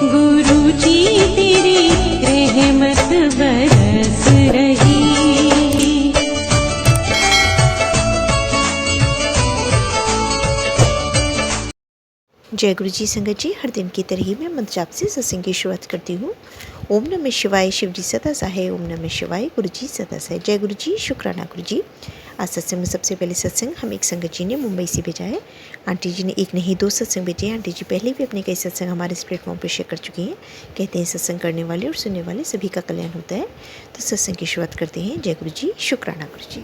गुरु जी तेरी रहमत बरस रही। जय गुरु जी संगत जी, हर दिन की तरह ही मैं मंत्र जाप से सत्संग की शुरुआत करती हूँ। ओम नमः शिवाय, शिव जी सदा सहाय। ओम नमः शिवाय, गुरु जी सदा सहाय। जय गुरु जी, शुक्राना गुरु जी। आज सत्संग में सबसे पहले सत्संग हम एक संगत जी ने मुंबई से भेजा है। आंटी जी ने एक नहीं दो सत्संग भेजे हैं। आंटी जी पहले भी अपने कई सत्संग हमारे इस प्लेटफॉर्म पर शेयर कर चुकी हैं। कहते हैं सत्संग करने वाले और सुनने वाले सभी का कल्याण होता है। तो सत्संग की शुरुआत करते हैं। जय गुरु जी, शुक्राना गुरु जी।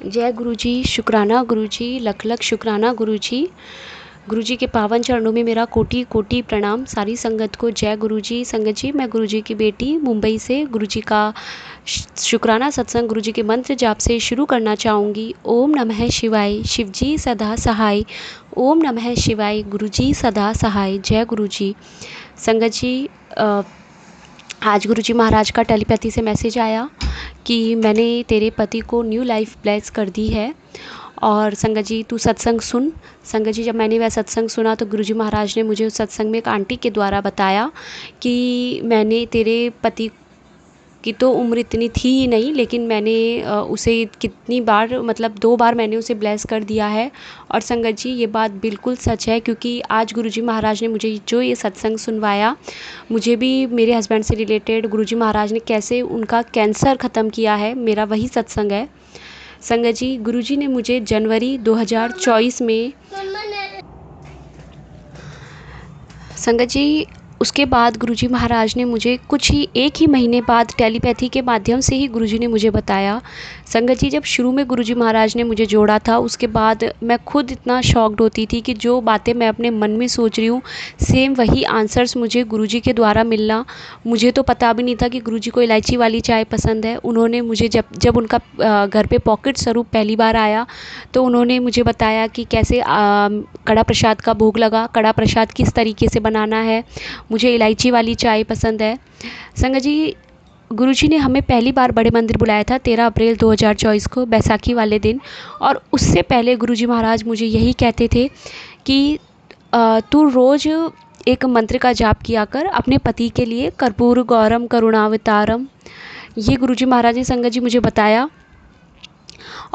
जय गुरु जी, शुक्राना गुरु जी, लख लख शुक्राना गुरु जी। गुरु जी के पावन चरणों में मेरा कोटि कोटि प्रणाम। सारी संगत को जय गुरु जी। संगत जी, मैं गुरु जी की बेटी मुंबई से गुरु जी का शुक्राना सत्संग गुरु जी के मंत्र जाप से शुरू करना चाहूँगी। ओम नमः शिवाय, शिव जी सदा सहाय। ओम नमः शिवाय, गुरु जी सदा सहाय। जय गुरु जी। संगत जी, आज गुरु जी महाराज का टेलीपैथी से मैसेज आया कि मैंने तेरे पति को न्यू लाइफ ब्लेस कर दी है और संगत जी तू सत्संग सुन। संगत जी, जब मैंने वह सत्संग सुना तो गुरुजी महाराज ने मुझे उस सत्संग में एक आंटी के द्वारा बताया कि मैंने तेरे पति की तो उम्र इतनी थी ही नहीं, लेकिन मैंने उसे कितनी बार, मतलब 2 बार मैंने उसे ब्लेस कर दिया है। और संगत जी, ये बात बिल्कुल सच है, क्योंकि आज गुरुजी महाराज ने मुझे जो ये सत्संग सुनवाया, मुझे भी मेरे हस्बैंड से रिलेटेड गुरुजी महाराज ने कैसे उनका कैंसर ख़त्म किया है, मेरा वही सत्संग है। संगत जी, गुरुजी ने मुझे जनवरी 2024 में संगत जी, उसके बाद गुरुजी महाराज ने मुझे कुछ ही 1 ही महीने बाद टेलीपैथी के माध्यम से ही गुरुजी ने मुझे बताया। संगत जी, जब शुरू में गुरुजी महाराज ने मुझे जोड़ा था, उसके बाद मैं खुद इतना शॉक्ड होती थी कि जो बातें मैं अपने मन में सोच रही हूँ, सेम वही आंसर्स मुझे गुरुजी के द्वारा मिलना। मुझे तो पता भी नहीं था कि गुरुजी को इलायची वाली चाय पसंद है। उन्होंने मुझे जब उनका घर पे पॉकेट स्वरूप पहली बार आया तो उन्होंने मुझे बताया कि कैसे कड़ा प्रसाद का भोग लगा, कड़ा प्रसाद किस तरीके से बनाना है, मुझे इलायची वाली चाय पसंद है। संगत जी, गुरुजी ने हमें पहली बार बड़े मंदिर बुलाया था 13 अप्रैल 2024 को, बैसाखी वाले दिन। और उससे पहले गुरुजी महाराज मुझे यही कहते थे कि तू रोज़ एक मंत्र का जाप किया कर अपने पति के लिए, कर्पूर गौरम करुणावतारम। ये गुरुजी महाराज ने संगत जी मुझे बताया।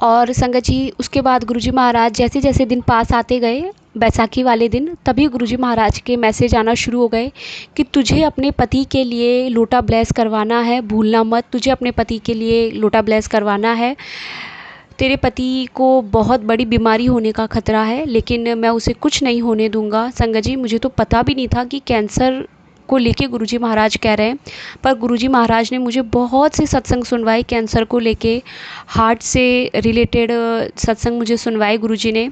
और संगत जी, उसके बाद गुरुजी महाराज जैसे जैसे दिन पास आते गए, बैसाखी वाले दिन, तभी गुरुजी महाराज के मैसेज आना शुरू हो गए कि तुझे अपने पति के लिए लोटा ब्लेस करवाना है, भूलना मत, तुझे अपने पति के लिए लोटा ब्लेस करवाना है। तेरे पति को बहुत बड़ी बीमारी होने का खतरा है, लेकिन मैं उसे कुछ नहीं होने दूंगा। संगत जी, मुझे तो पता भी नहीं था कि कैंसर को लेके गुरुजी महाराज कह रहे हैं, पर गुरुजी महाराज ने मुझे बहुत से सत्संग सुनवाए कैंसर को लेके, हार्ट से रिलेटेड सत्संग मुझे सुनवाए गुरुजी ने।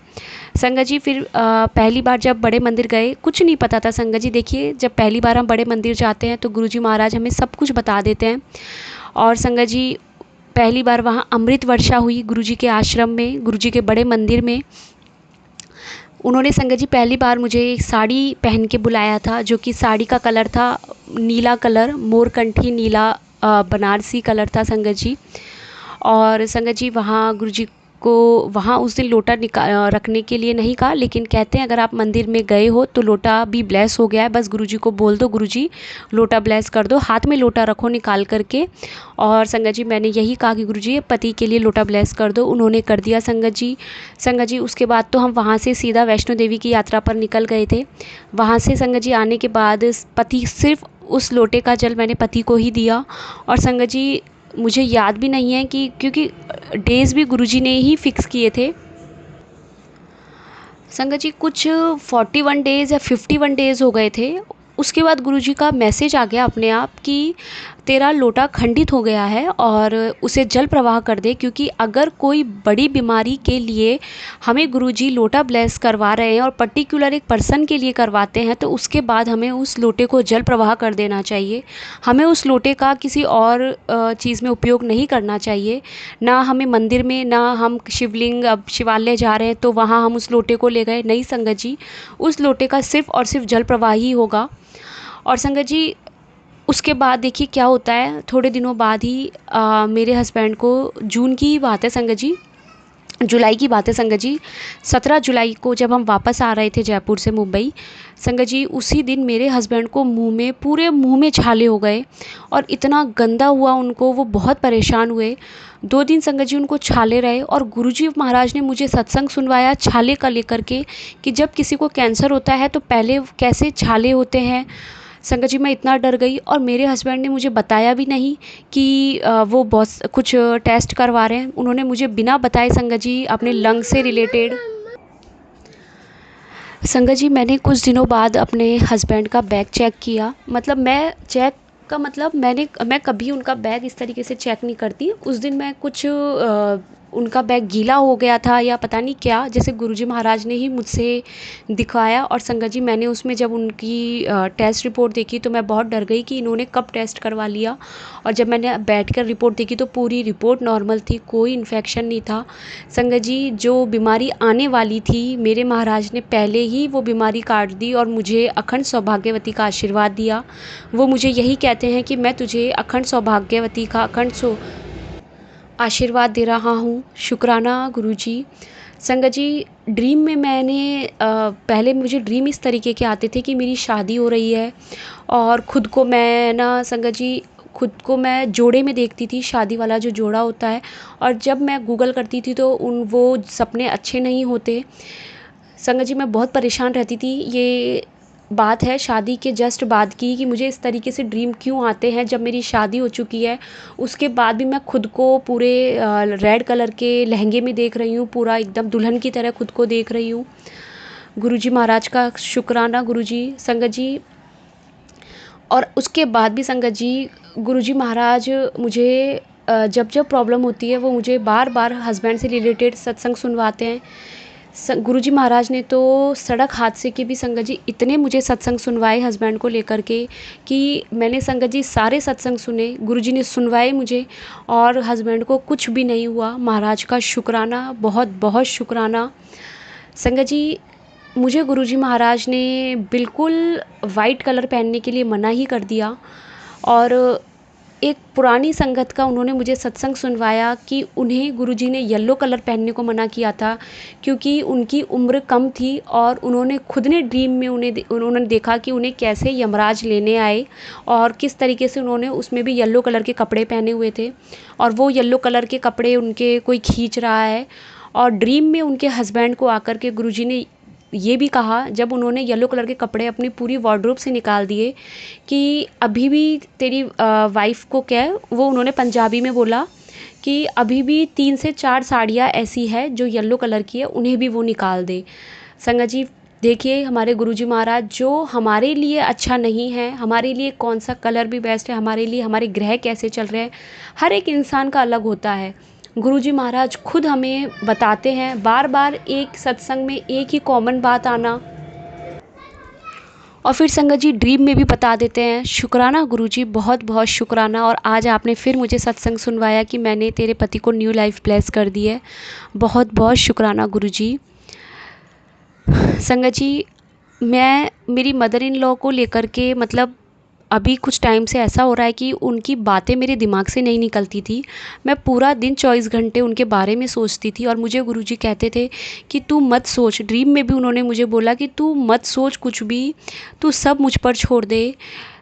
संगत जी, फिर पहली बार जब बड़े मंदिर गए, कुछ नहीं पता था। संगत जी देखिए, जब पहली बार हम बड़े मंदिर जाते हैं तो गुरुजी महाराज हमें सब कुछ बता देते हैं। और संगत जी, पहली बार वहाँ अमृत वर्षा हुई गुरुजी के आश्रम में, गुरुजी के बड़े मंदिर में। उन्होंने संगत जी पहली बार मुझे एक साड़ी पहन के बुलाया था, जो कि साड़ी का कलर था नीला कलर, मोरकंठी नीला बनारसी कलर था संगत जी। और संगत जी, वहाँ गुरुजी को वहाँ उस दिन लोटा रखने के लिए नहीं कहा, लेकिन कहते हैं अगर आप मंदिर में गए हो तो लोटा भी ब्लेस हो गया है, बस गुरुजी को बोल दो गुरुजी लोटा ब्लेस कर दो, हाथ में लोटा रखो निकाल करके। और संगत जी, मैंने यही कहा कि गुरुजी पति के लिए लोटा ब्लेस कर दो, उन्होंने कर दिया संगत जी। संगत जी, उसके बाद तो हम वहाँ से सीधा वैष्णो देवी की यात्रा पर निकल गए थे। वहाँ से संगत जी आने के बाद पति, सिर्फ उस लोटे का जल मैंने पति को ही दिया। और संगत जी, मुझे याद भी नहीं है कि, क्योंकि डेज़ भी गुरुजी ने ही फिक्स किए थे। संगत जी, कुछ 41 डेज़ या 51 डेज़ हो गए थे। उसके बाद गुरुजी का मैसेज आ गया अपने आप कि तेरा लोटा खंडित हो गया है और उसे जल प्रवाह कर दे, क्योंकि अगर कोई बड़ी बीमारी के लिए हमें गुरुजी लोटा ब्लेस करवा रहे हैं और पर्टिकुलर एक पर्सन के लिए करवाते हैं, तो उसके बाद हमें उस लोटे को जल प्रवाह कर देना चाहिए। हमें उस लोटे का किसी और चीज़ में उपयोग नहीं करना चाहिए। ना हमें मंदिर में, ना हम शिवलिंग, अब शिवालय जा रहे हैं तो वहाँ हम उस लोटे को ले गए, नहीं संगत जी, उस लोटे का सिर्फ़ और सिर्फ जल प्रवाह ही होगा। और संगत जी, उसके बाद देखिए क्या होता है, थोड़े दिनों बाद ही मेरे हस्बैंड को, जून की ही बात है संगत जी, जुलाई की बात है संगत जी, 17 जुलाई को जब हम वापस आ रहे थे जयपुर से मुंबई, संगत जी उसी दिन मेरे हस्बैंड को पूरे मुंह में छाले हो गए और इतना गंदा हुआ उनको, वो बहुत परेशान हुए। 2 दिन संगत जी उनको छाले रहे और गुरुजी महाराज ने मुझे सत्संग सुनवाया छाले का लेकर के, कि जब किसी को कैंसर होता है तो पहले कैसे छाले होते हैं। संगत जी मैं इतना डर गई और मेरे हस्बैंड ने मुझे बताया भी नहीं कि वो बहुत कुछ टेस्ट करवा रहे हैं। उन्होंने मुझे बिना बताए संगत जी अपने लंग से रिलेटेड, संगत जी मैंने कुछ दिनों बाद अपने हस्बैंड का बैग चेक किया, मतलब मैं चेक का मतलब मैं कभी उनका बैग इस तरीके से चेक नहीं करती। उस दिन मैं कुछ उनका बैग गीला हो गया था या पता नहीं क्या, जैसे गुरुजी महाराज ने ही मुझसे दिखाया। और संगत जी मैंने उसमें जब उनकी टेस्ट रिपोर्ट देखी तो मैं बहुत डर गई कि इन्होंने कब टेस्ट करवा लिया। और जब मैंने बैठकर रिपोर्ट देखी तो पूरी रिपोर्ट नॉर्मल थी, कोई इन्फेक्शन नहीं था। संगत जी जो बीमारी आने वाली थी मेरे महाराज ने पहले ही वो बीमारी काट दी और मुझे अखंड सौभाग्यवती का आशीर्वाद दिया। वो मुझे यही कहते हैं कि मैं तुझे अखंड सौभाग्यवती का आशीर्वाद दे रहा हूँ, शुक्राना गुरुजी। संगत जी ड्रीम में मैंने पहले मुझे ड्रीम इस तरीके के आते थे कि मेरी शादी हो रही है और ख़ुद को मैं ना संगत जी खुद को मैं जोड़े में देखती थी, शादी वाला जो जोड़ा होता है। और जब मैं गूगल करती थी तो वो सपने अच्छे नहीं होते। संगत जी मैं बहुत परेशान रहती थी। ये बात है शादी के जस्ट बाद की कि मुझे इस तरीके से ड्रीम क्यों आते हैं जब मेरी शादी हो चुकी है। उसके बाद भी मैं खुद को पूरे रेड कलर के लहंगे में देख रही हूँ, पूरा एकदम दुल्हन की तरह खुद को देख रही हूँ। गुरुजी महाराज का शुक्राना गुरुजी। संगत जी और उसके बाद भी संगत जी गुरुजी महाराज मुझे जब जब प्रॉब्लम होती है वो मुझे बार बार हस्बैंड से रिलेटेड सत्संग सुनवाते हैं। गुरुजी महाराज ने तो सड़क हादसे के भी संगत जी इतने मुझे सत्संग सुनवाए हस्बैंड को लेकर के कि मैंने संगत जी सारे सत्संग सुने, गुरुजी ने सुनवाए मुझे और हस्बैंड को कुछ भी नहीं हुआ। महाराज का शुक्राना, बहुत बहुत शुक्राना। संगत जी मुझे गुरुजी महाराज ने बिल्कुल वाइट कलर पहनने के लिए मना ही कर दिया और एक पुरानी संगत का उन्होंने मुझे सत्संग सुनवाया कि उन्हें गुरुजी ने येलो कलर पहनने को मना किया था क्योंकि उनकी उम्र कम थी और उन्होंने खुद ने ड्रीम में उन्होंने देखा कि उन्हें कैसे यमराज लेने आए और किस तरीके से उन्होंने उसमें भी येलो कलर के कपड़े पहने हुए थे और वो येलो कलर के कपड़े उनके कोई खींच रहा है। और ड्रीम में उनके हस्बैंड को आकर के गुरुजी ने ये भी कहा जब उन्होंने येलो कलर के कपड़े अपनी पूरी वार्डरोब से निकाल दिए कि अभी भी तेरी वाइफ़ को क्या है, वो उन्होंने पंजाबी में बोला कि अभी भी 3 से 4 साड़ियाँ ऐसी है जो येलो कलर की है, उन्हें भी वो निकाल दे। संगत जी देखिए हमारे गुरुजी महाराज जो हमारे लिए अच्छा नहीं है, हमारे लिए कौन सा कलर भी बेस्ट है, हमारे लिए हमारे ग्रह कैसे चल रहे हैं, हर एक इंसान का अलग होता है। गुरुजी महाराज खुद हमें बताते हैं, बार बार एक सत्संग में एक ही कॉमन बात आना और फिर संगत जी ड्रीम में भी बता देते हैं। शुक्राना गुरुजी, बहुत बहुत शुक्राना। और आज आपने फिर मुझे सत्संग सुनवाया कि मैंने तेरे पति को न्यू लाइफ ब्लेस कर दी है, बहुत बहुत शुक्राना गुरुजी। संगत जी मैं मेरी मदर इन लॉ को लेकर के मतलब अभी कुछ टाइम से ऐसा हो रहा है कि उनकी बातें मेरे दिमाग से नहीं निकलती थी। मैं पूरा दिन 24 घंटे उनके बारे में सोचती थी और मुझे गुरुजी कहते थे कि तू मत सोच। ड्रीम में भी उन्होंने मुझे बोला कि तू मत सोच कुछ भी, तू सब मुझ पर छोड़ दे।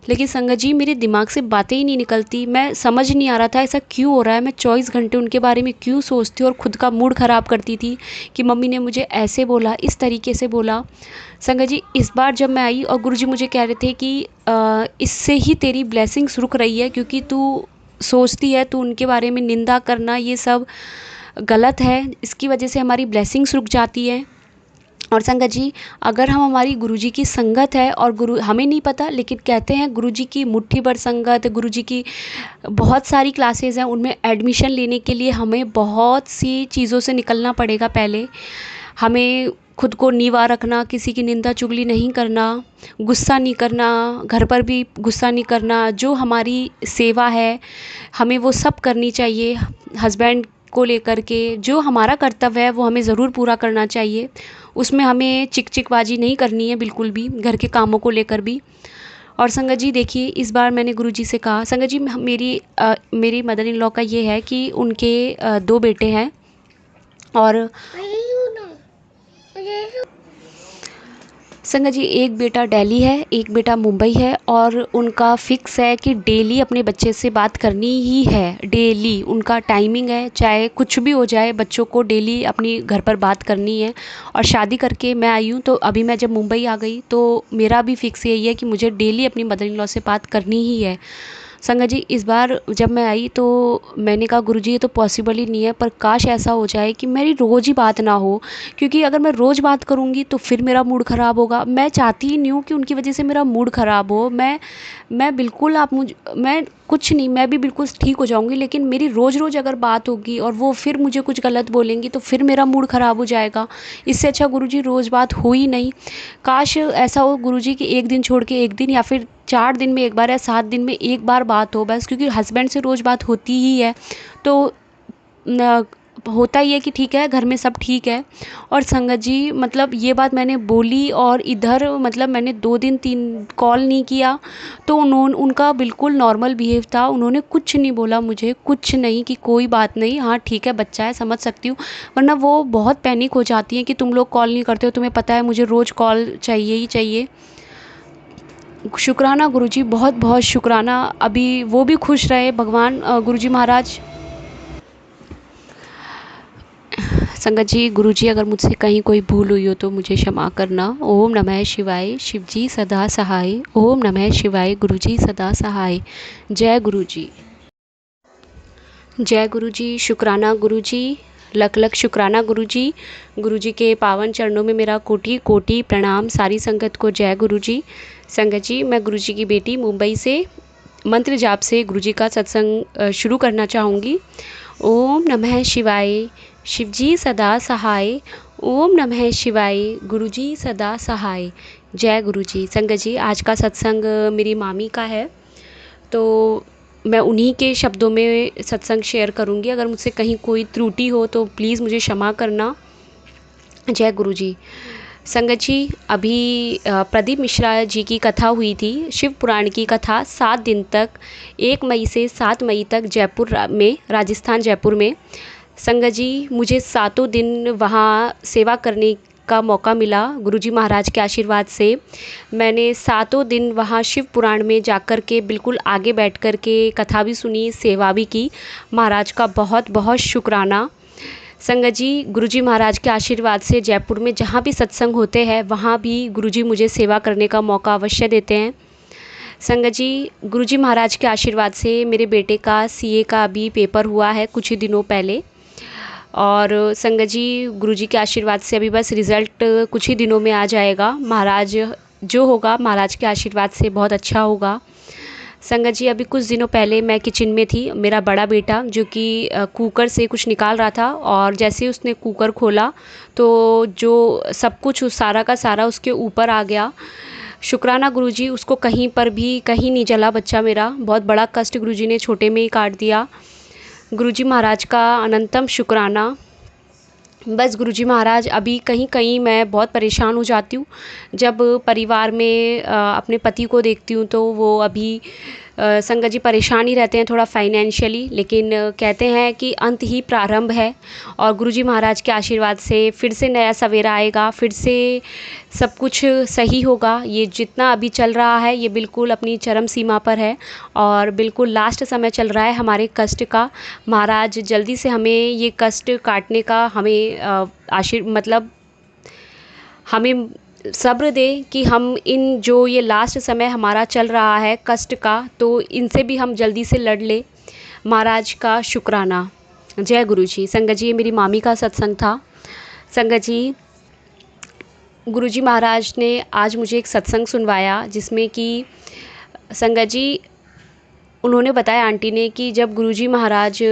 लेकिन संगत जी मेरे दिमाग से बातें ही नहीं निकलती, मैं समझ नहीं आ रहा था ऐसा क्यों हो रहा है। मैं 24 घंटे उनके बारे में क्यों सोचती और ख़ुद का मूड ख़राब करती थी कि मम्मी ने मुझे ऐसे बोला, इस तरीके से बोला। संगत जी इस बार जब मैं आई और गुरुजी मुझे कह रहे थे कि इससे ही तेरी ब्लेसिंग्स रुक रही है क्योंकि तू सोचती है, तू उनके बारे में निंदा करना ये सब गलत है, इसकी वजह से हमारी ब्लेसिंग्स रुक जाती है। और संगत जी अगर हम हमारी गुरुजी की संगत है और गुरु हमें नहीं पता, लेकिन कहते हैं गुरुजी की मुट्ठी भर संगत, गुरुजी की बहुत सारी क्लासेस हैं, उनमें एडमिशन लेने के लिए हमें बहुत सी चीज़ों से निकलना पड़ेगा। पहले हमें खुद को नीवा रखना, किसी की निंदा चुगली नहीं करना, गुस्सा नहीं करना, घर पर भी गुस्सा नहीं करना, जो हमारी सेवा है हमें वो सब करनी चाहिए। हस्बैंड को लेकर के जो हमारा कर्तव्य है वो हमें ज़रूर पूरा करना चाहिए, उसमें हमें चिकचिकबाजी नहीं करनी है बिल्कुल भी, घर के कामों को लेकर भी। और संगत जी देखिए इस बार मैंने गुरुजी से कहा, संगत जी मेरी मदर इन लॉ का ये है कि उनके 2 बेटे हैं और संगत जी, एक बेटा दिल्ली है, एक बेटा मुंबई है, और उनका फिक्स है कि डेली अपने बच्चे से बात करनी ही है। डेली उनका टाइमिंग है, चाहे कुछ भी हो जाए, बच्चों को डेली अपनी घर पर बात करनी है। और शादी करके मैं आई हूँ, तो अभी मैं जब मुंबई आ गई तो मेरा भी फिक्स यही है कि मुझे डेली अपनी मदर इन लॉ से बात करनी ही है। संगत जी, इस बार जब मैं आई तो मैंने कहा गुरुजी ये तो पॉसिबल ही नहीं है, पर काश ऐसा हो जाए कि मेरी रोज़ ही बात ना हो, क्योंकि अगर मैं रोज़ बात करूँगी तो फिर मेरा मूड ख़राब होगा। मैं चाहती ही नहीं हूँ कि उनकी वजह से मेरा मूड ख़राब हो। मैं बिल्कुल, आप मुझ मैं कुछ नहीं, मैं भी बिल्कुल ठीक हो जाऊँगी, लेकिन मेरी रोज़ रोज़ अगर बात होगी और वो फिर मुझे कुछ गलत बोलेंगी तो फिर मेरा मूड ख़राब हो जाएगा। इससे अच्छा गुरुजी रोज़ बात हो ही नहीं। काश ऐसा हो गुरुजी कि एक दिन छोड़ के एक दिन, या फिर 4 दिन में एक बार या 7 दिन में एक बार बात हो बस, क्योंकि हस्बैंड से रोज़ बात होती ही है। तो न होता ही है कि ठीक है, घर में सब ठीक है। और संगत जी, मतलब ये बात मैंने बोली और इधर मतलब मैंने 2 दिन 3 कॉल नहीं किया तो उनका बिल्कुल नॉर्मल बिहेव था। उन्होंने कुछ नहीं बोला मुझे, कुछ नहीं, कि कोई बात नहीं, हाँ ठीक है, बच्चा है, समझ सकती हूँ। वरना वो बहुत पैनिक हो जाती हैं कि तुम लोग कॉल नहीं करते हो, तुम्हें पता है मुझे रोज़ कॉल चाहिए ही चाहिए। शुक्राना गुरुजी, बहुत बहुत शुक्राना। अभी वो भी खुश रहे भगवान, गुरुजी महाराज। संगत जी, गुरुजी अगर मुझसे कहीं कोई भूल हुई हो तो मुझे क्षमा करना। ओम नमः शिवाय, शिवजी सदा सहाय। ओम नमः शिवाय, गुरुजी सदा सहाय। जय गुरुजी। जय गुरुजी, शुक्राना गुरुजी, लख लख शुक्राना गुरुजी। गुरुजी के पावन चरणों में मेरा कोटि कोटि प्रणाम। सारी संगत को जय गुरुजी। संगत जी, मैं गुरुजी की बेटी मुंबई से मंत्र जाप से गुरुजी का सत्संग शुरू करना चाहूँगी। ओम नमः शिवाय, शिवजी सदा सहाय। ओम नमः शिवाय, गुरुजी सदा सहाय। जय गुरुजी। संगत जी, आज का सत्संग मेरी मामी का है, तो मैं उन्हीं के शब्दों में सत्संग शेयर करूँगी। अगर मुझसे कहीं कोई त्रुटि हो तो प्लीज़ मुझे क्षमा करना। जय गुरुजी। संगत जी, अभी प्रदीप मिश्रा जी की कथा हुई थी, शिव पुराण की कथा, 7 दिन तक, 1 मई से 7 मई तक जयपुर में, राजस्थान जयपुर में। संगत जी, मुझे 7 दिन वहाँ सेवा करने का मौका मिला गुरुजी महाराज के आशीर्वाद से। मैंने 7 दिन वहाँ शिव पुराण में जाकर के बिल्कुल आगे बैठ कर के कथा भी सुनी, सेवा भी की। महाराज का बहुत बहुत शुक्राना। संगत जी, गुरुजी महाराज के आशीर्वाद से जयपुर में जहाँ भी सत्संग होते हैं वहाँ भी गुरुजी मुझे सेवा करने का मौका अवश्य देते हैं। संगत जी, गुरुजी महाराज के आशीर्वाद से मेरे बेटे का सीए का अभी पेपर हुआ है कुछ ही दिनों पहले। और संगत जी, गुरुजी के आशीर्वाद से अभी बस रिज़ल्ट कुछ ही दिनों में आ जाएगा। महाराज जो होगा, महाराज के आशीर्वाद से बहुत अच्छा होगा। संगत जी, अभी कुछ दिनों पहले मैं किचन में थी, मेरा बड़ा बेटा जो कि कुकर से कुछ निकाल रहा था, और जैसे ही उसने कुकर खोला तो जो सब कुछ उस सारा का सारा उसके ऊपर आ गया। शुक्राना गुरुजी, उसको कहीं पर भी कहीं नहीं जला बच्चा मेरा। बहुत बड़ा कष्ट गुरुजी ने छोटे में ही काट दिया। गुरुजी महाराज का अनंतम शुक्राना। बस गुरुजी महाराज, अभी कहीं कहीं मैं बहुत परेशान हो जाती हूँ जब परिवार में अपने पति को देखती हूँ, तो वो अभी संगत जी परेशान ही रहते हैं थोड़ा फाइनेंशियली, लेकिन कहते हैं कि अंत ही प्रारंभ है, और गुरुजी महाराज के आशीर्वाद से फिर से नया सवेरा आएगा, फिर से सब कुछ सही होगा। ये जितना अभी चल रहा है ये बिल्कुल अपनी चरम सीमा पर है, और बिल्कुल लास्ट समय चल रहा है हमारे कष्ट का। महाराज जल्दी से हमें ये कष्ट काटने का हमें मतलब हमें सब्र दे कि हम इन जो ये लास्ट समय हमारा चल रहा है कष्ट का, तो इनसे भी हम जल्दी से लड़ ले। महाराज का शुक्राना। जय गुरुजी। संगत जी, ये मेरी मामी का सत्संग था। संगत जी, गुरुजी महाराज ने आज मुझे एक सत्संग सुनवाया, जिसमें कि संगत जी उन्होंने बताया, आंटी ने, कि जब गुरुजी महाराज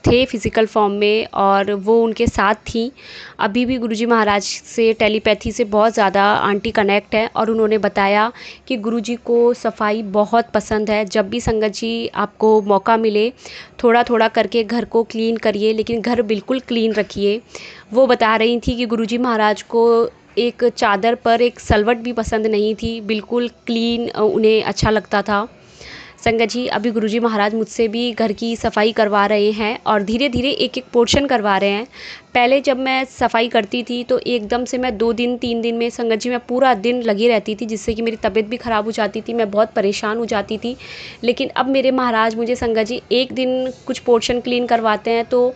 थे फिज़िकल फॉर्म में और वो उनके साथ थी, अभी भी गुरुजी महाराज से टेलीपैथी से बहुत ज़्यादा आंटी कनेक्ट है। और उन्होंने बताया कि गुरुजी को सफाई बहुत पसंद है। जब भी संगत जी आपको मौका मिले, थोड़ा थोड़ा करके घर को क्लीन करिए, लेकिन घर बिल्कुल क्लीन रखिए। वो बता रही थी कि गुरुजी महाराज को एक चादर पर एक सलवट भी पसंद नहीं थी, बिल्कुल क्लीन उन्हें अच्छा लगता था। संगत जी अभी गुरुजी महाराज मुझसे भी घर की सफाई करवा रहे हैं और धीरे धीरे एक एक पोर्शन करवा रहे हैं। पहले जब मैं सफाई करती थी तो एकदम से मैं 2 दिन 3 दिन में संगत जी मैं पूरा दिन लगी रहती थी, जिससे कि मेरी तबीयत भी ख़राब हो जाती थी, मैं बहुत परेशान हो जाती थी। लेकिन अब मेरे महाराज मुझे संगत जी एक दिन कुछ पोर्शन क्लीन करवाते हैं, तो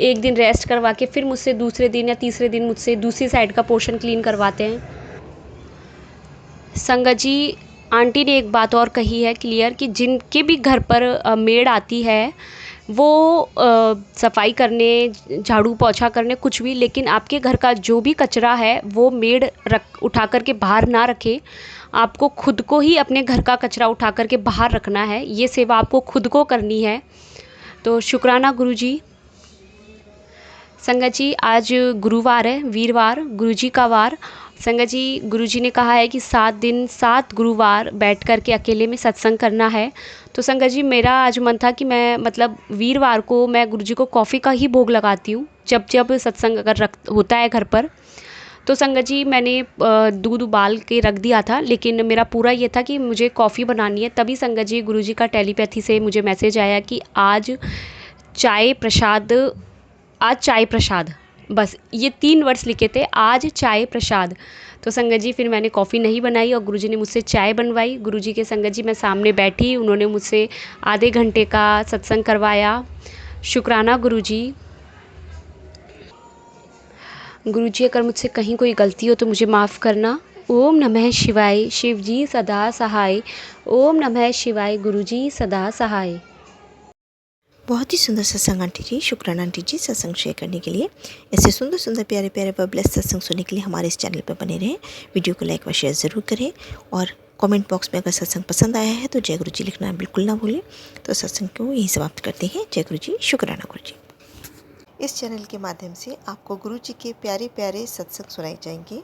एक दिन रेस्ट करवा के फिर मुझसे दूसरे दिन या तीसरे दिन मुझसे दूसरी साइड का पोर्शन क्लीन करवाते हैं। संगत जी आंटी ने एक बात और कही है क्लियर कि जिनके भी घर पर मेड आती है वो सफाई करने, झाड़ू पोछा करने, कुछ भी, लेकिन आपके घर का जो भी कचरा है वो मेड रख उठा कर के बाहर ना रखे। आपको खुद को ही अपने घर का कचरा उठा कर के बाहर रखना है, ये सेवा आपको खुद को करनी है। तो शुक्राना गुरुजी। संगत जी आज गुरुवार है, वीरवार, गुरुजी का वार। संगत जी गुरुजी ने कहा है कि 7 दिन 7 गुरुवार बैठ कर के अकेले में सत्संग करना है। तो संगत जी मेरा आज मन था कि मैं मतलब वीरवार को मैं गुरुजी को कॉफ़ी का ही भोग लगाती हूँ जब जब सत्संग अगर रख होता है घर पर। तो संगत जी मैंने दूध उबाल के रख दिया था, लेकिन मेरा पूरा ये था कि मुझे कॉफ़ी बनानी है। तभी संगत जी गुरुजी का टेलीपैथी से मुझे मैसेज आया कि आज चाय प्रसाद, आज चाय प्रसाद, बस ये 3 वर्ड्स लिखे थे, आज चाय प्रसाद। तो संगत जी फिर मैंने कॉफ़ी नहीं बनाई और गुरुजी ने मुझसे चाय बनवाई। गुरुजी के संगत जी मैं सामने बैठी, उन्होंने मुझसे आधे घंटे का सत्संग करवाया। शुक्राना गुरुजी। गुरुजी अगर मुझसे कहीं कोई गलती हो तो मुझे माफ़ करना। ओम नमः शिवाय। शिव जी सदा सहाय। ओम नमः शिवाय। गुरुजी सदा सहाय। बहुत ही सुंदर सत्संग आंटी जी, शुक्राना आंटी जी सत्संग शेयर करने के लिए। ऐसे सुंदर सुंदर प्यारे प्यारे व ब्लेस्ड सत्संग सुनने के लिए हमारे इस चैनल पर बने रहें। वीडियो को लाइक व शेयर ज़रूर करें और कमेंट बॉक्स में अगर सत्संग पसंद आया है तो जय गुरु जी लिखना बिल्कुल ना भूलें। तो सत्संग को यहीं समाप्त करते हैं। जय गुरु जी, शुक्राना गुरु जी। इस चैनल के माध्यम से आपको गुरु जी के प्यारे प्यारे सत्संग सुनाए जाएंगे।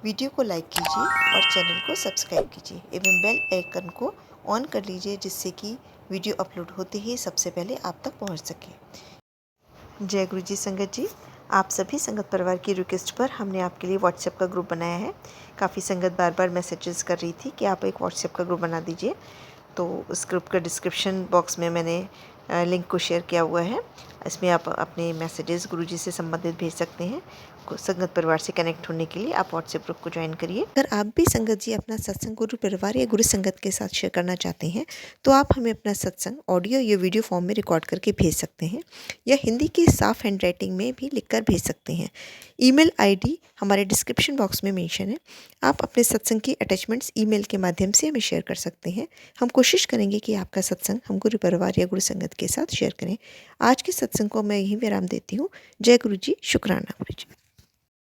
वीडियो को लाइक कीजिए और चैनल को सब्सक्राइब कीजिए एवं बेल आइकन को ऑन कर लीजिए, जिससे कि वीडियो अपलोड होते ही सबसे पहले आप तक पहुंच सके। जय गुरु जी संगत जी। आप सभी संगत परिवार की रिक्वेस्ट पर हमने आपके लिए व्हाट्सएप का ग्रुप बनाया है। काफ़ी संगत बार बार मैसेजेस कर रही थी कि आप एक व्हाट्सएप का ग्रुप बना दीजिए, तो उस ग्रुप का डिस्क्रिप्शन बॉक्स में मैंने लिंक को शेयर किया हुआ है। इसमें आप अपने मैसेजेस गुरुजी से संबंधित भेज सकते हैं। संगत परिवार से कनेक्ट होने के लिए आप व्हाट्सएप ग्रुप को ज्वाइन करिए। अगर आप भी संगत जी अपना सत्संग गुरु परिवार या गुरु संगत के साथ शेयर करना चाहते हैं तो आप हमें अपना सत्संग ऑडियो या वीडियो फॉर्म में रिकॉर्ड करके भेज सकते हैं या हिंदी की साफ हैंड राइटिंग में भी लिखकर भेज सकते हैं। ईमेल आईडी हमारे डिस्क्रिप्शन बॉक्स में मेंशन है। आप अपने सत्संग की अटैचमेंट्स ईमेल के माध्यम से हमें शेयर कर सकते हैं। हम कोशिश करेंगे कि आपका सत्संग हम गुरु परिवार या गुरु संगत के साथ शेयर करें। आज के सत्संग को मैं यहीं विराम देती हूँ। जय गुरु जी, शुक्राना गुरु जी।